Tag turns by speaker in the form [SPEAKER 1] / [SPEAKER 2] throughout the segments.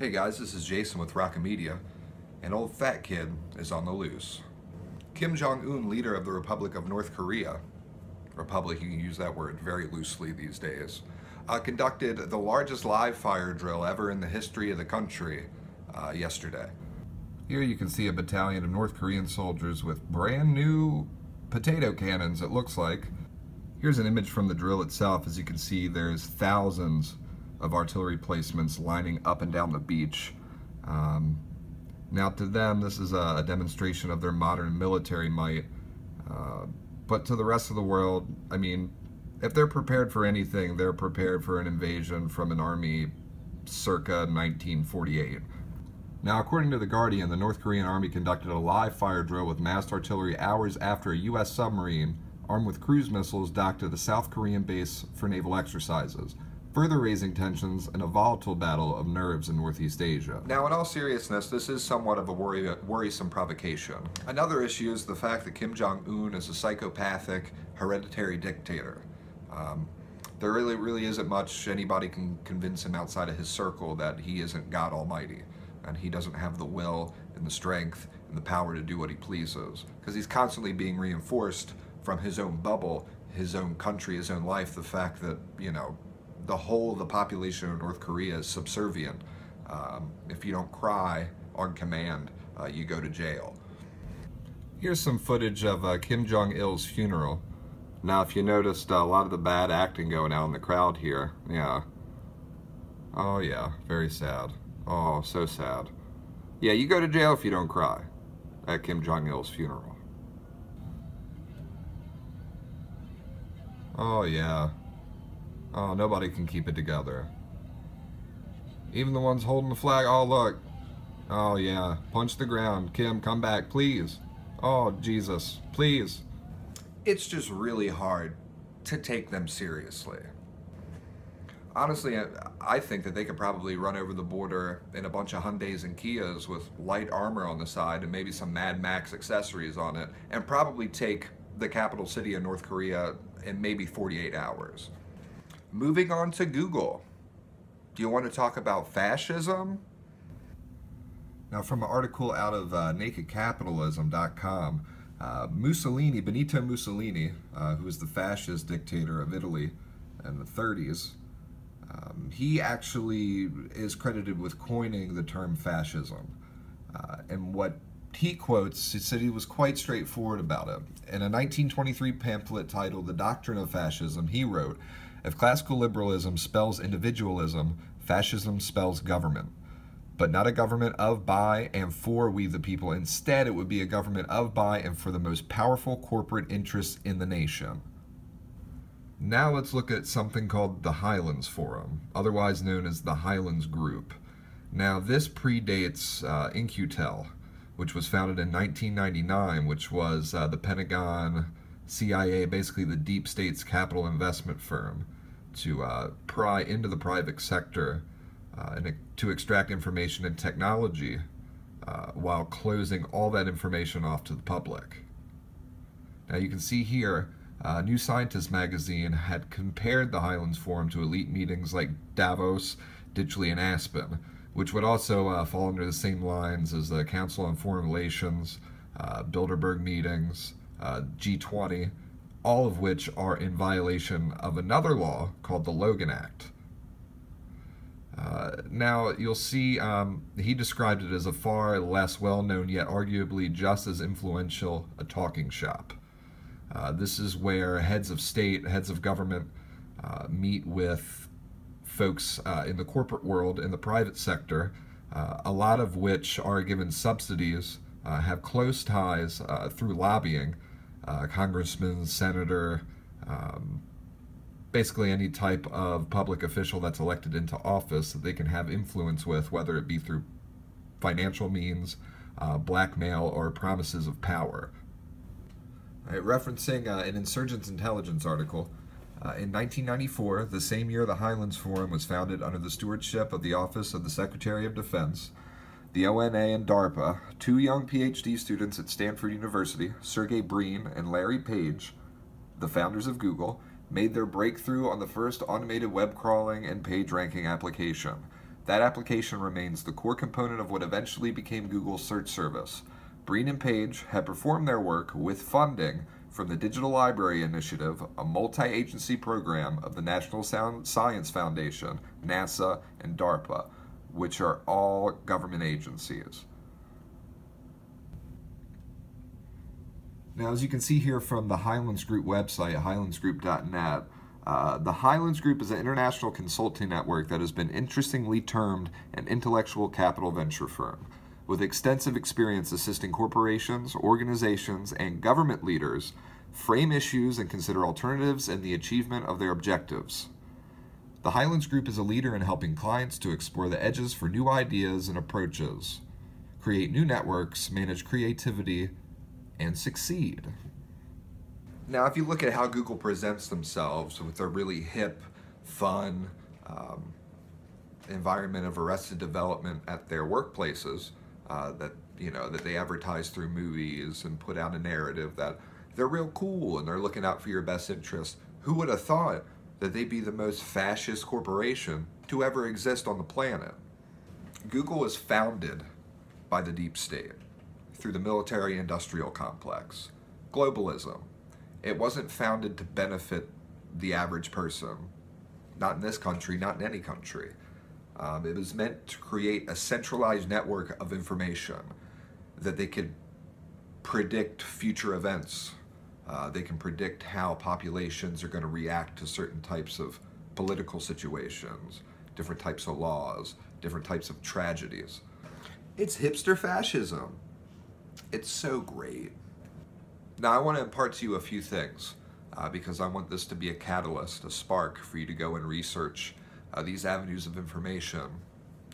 [SPEAKER 1] Hey guys, this is Jason with Rawka Media. An old fat kid is on the loose. Kim Jong-un, leader of the Republic of North Korea, Republic, you can use that word very loosely these days, conducted the largest live fire drill ever in the history of the country yesterday. Here you can see a battalion of North Korean soldiers with brand new potato cannons, it looks like. Here's an image from the drill itself. As you can see, there's thousands of artillery placements lining up and down the beach. Now to them, this is a demonstration of their modern military might, but to the rest of the world, I mean, if they're prepared for anything, they're prepared for an invasion from an army circa 1948. Now, according to The Guardian, the North Korean army conducted a live fire drill with massed artillery hours after a U.S. submarine armed with cruise missiles docked at the South Korean base for naval exercises, further raising tensions in a volatile battle of nerves in Northeast Asia. Now, in all seriousness, this is somewhat of a worrisome provocation. Another issue is the fact that Kim Jong-un is a psychopathic, hereditary dictator. There really isn't much anybody can convince him outside of his circle that he isn't God Almighty, and he doesn't have the will and the strength and the power to do what he pleases, because he's constantly being reinforced from his own bubble, his own country, his own life, the fact that, you know, the whole of the population of North Korea is subservient. If you don't cry on command, you go to jail. Here's some footage of Kim Jong-il's funeral. Now, if you noticed a lot of the bad acting going on in the crowd here, yeah. Oh yeah, very sad. Oh, so sad. Yeah, you go to jail if you don't cry at Kim Jong-il's funeral. Oh yeah. Oh, nobody can keep it together. Even the ones holding the flag. Oh, look. Oh, yeah. Punch the ground. Kim, come back, please. Oh, Jesus. Please. It's just really hard to take them seriously. Honestly, I think that they could probably run over the border in a bunch of Hyundais and Kias with light armor on the side and maybe some Mad Max accessories on it, and probably take the capital city of North Korea in maybe 48 hours. Moving on to Google. Do you want to talk about fascism? Now, from an article out of nakedcapitalism.com, Benito Mussolini, who was the fascist dictator of Italy in the 30s, he actually is credited with coining the term fascism. And what he quotes, he said he was quite straightforward about it. In a 1923 pamphlet titled The Doctrine of Fascism, he wrote, "If classical liberalism spells individualism, fascism spells government. But not a government of, by, and for we the people. Instead, it would be a government of, by, and for the most powerful corporate interests in the nation." Now let's look at something called the Highlands Forum, otherwise known as the Highlands Group. Now this predates In-Q-Tel, which was founded in 1999, which was the Pentagon, CIA, basically the deep state's capital investment firm, to pry into the private sector and to extract information and technology while closing all that information off to the public. Now you can see here, New Scientist magazine had compared the Highlands Forum to elite meetings like Davos, Ditchley, and Aspen, which would also fall under the same lines as the Council on Foreign Relations, Bilderberg meetings, G20, all of which are in violation of another law called the Logan Act. Now, you'll see he described it as a far less well-known, yet arguably just as influential, a talking shop. This is where heads of state, heads of government meet with folks in the corporate world, in the private sector, a lot of which are given subsidies, have close ties through lobbying, congressman, senator, basically any type of public official that's elected into office that they can have influence with, whether it be through financial means, blackmail, or promises of power. Referencing an Insurgents Intelligence article, in 1994, the same year the Highlands Forum was founded under the stewardship of the Office of the Secretary of Defense, the ONA and DARPA, two young PhD students at Stanford University, Sergey Brin and Larry Page, the founders of Google, made their breakthrough on the first automated web crawling and page ranking application.
[SPEAKER 2] That application remains the core component of what eventually became Google's search service. Breen and Page had performed their work with funding from the Digital Library Initiative, a multi-agency program of the National Science Foundation, NASA, and DARPA, which are all government agencies. Now, as you can see here from the Highlands Group website, highlandsgroup.net, the Highlands Group is an international consulting network that has been interestingly termed an intellectual capital venture firm, with extensive experience assisting corporations, organizations, and government leaders frame issues and consider alternatives in the achievement of their objectives. The Highlands Group is a leader in helping clients to explore the edges for new ideas and approaches, create new networks, manage creativity, and succeed. Now, if you look at how Google presents themselves with their really hip, fun environment of arrested development at their workplaces, that they advertise through movies and put out a narrative that they're real cool and they're looking out for your best interest. Who would have thought that they'd be the most fascist corporation to ever exist on the planet? Google was founded by the deep state through the military-industrial complex. Globalism. It wasn't founded to benefit the average person. Not in this country, not in any country. It was meant to create a centralized network of information that they could predict future events. They can predict how populations are going to react to certain types of political situations, different types of laws, different types of tragedies. It's hipster fascism. It's so great. Now, I want to impart to you a few things because I want this to be a catalyst, a spark for you to go and research these avenues of information,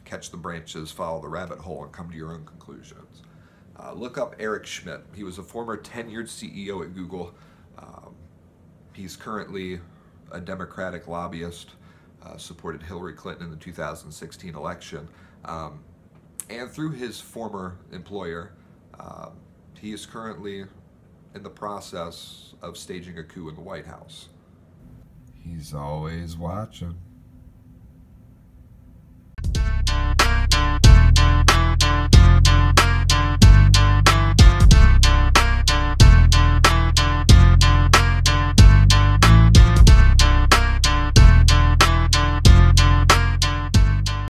[SPEAKER 2] catch the branches, follow the rabbit hole, and come to your own conclusions. Look up Eric Schmidt. He was a former tenured CEO at Google. He's currently a Democratic lobbyist, supported Hillary Clinton in the 2016 election. And through his former employer, he is currently in the process of staging a coup in the White House. He's always watching.